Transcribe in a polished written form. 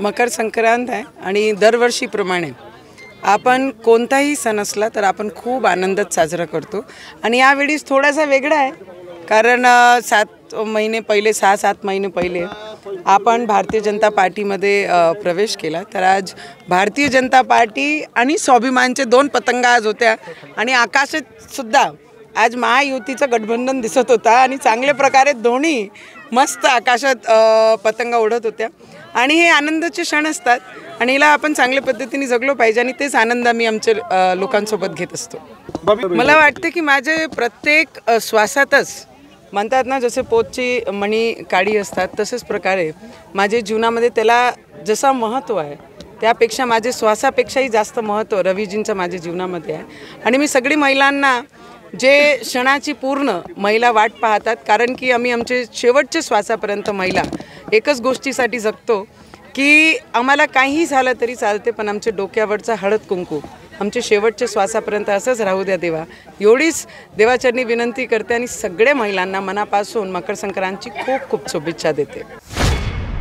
मकर संक्रांत आहे आणि दरवर्षीप्रमाणे आपण कोणताही सण असला तर आपण खूप आनंदात साजरा करतो आणि यावेळी थोडासा वेगळा आहे कारण 6-7 महिने पहिले आपण भारतीय जनता पार्टीमध्ये प्रवेश केला। तर आज भारतीय जनता पार्टी आणि स्वाभिमानचे 2 पतंग आज होत्या आणि आकाशात सुद्धा आज महायुतीचं गठबंधन दिसत होता आणि चांगल्या प्रकारे दोन्ही मस्त आकाशात पतंग उडत होत्या आणि हे आनंदाचे क्षण असतात आणि याला आपण चांगल्या पद्धतीने जगलो पाहिजे आणि तेच आनंद आम्ही आमच्या लोकांसोबत घेत असतो। मला वाटते की माझे प्रत्येक श्वासातच म्हणतात ना, जसे पोटची मणी काळी असतात तसेच प्रकारे माझे जीवनामध्ये त्याला जसा महत्त्व आहे त्यापेक्षा माझे श्वासापेक्षाही जास्त महत्त्व रवीजींचं माझ्या जीवनामध्ये आहे आणि मी सगळी महिलांना जे क्षणाची पूर्ण महिला वाट पाहतात कारण की आम्ही आमचे शेवटच्या श्वासापर्यंत महिला एकच गोष्टीसाठी जगतो की आम्हाला काही झालं तरी चालते पण आमच्या डोक्यावरचा हळद कुंकू आमच्या शेवटच्या श्वासापर्यंत असंच राहू द्या देवा, एवढीच देवाचरणी विनंती करते आणि सगळ्या महिलांना मनापासून मकर संक्रांतची खूप खूप शुभेच्छा देते।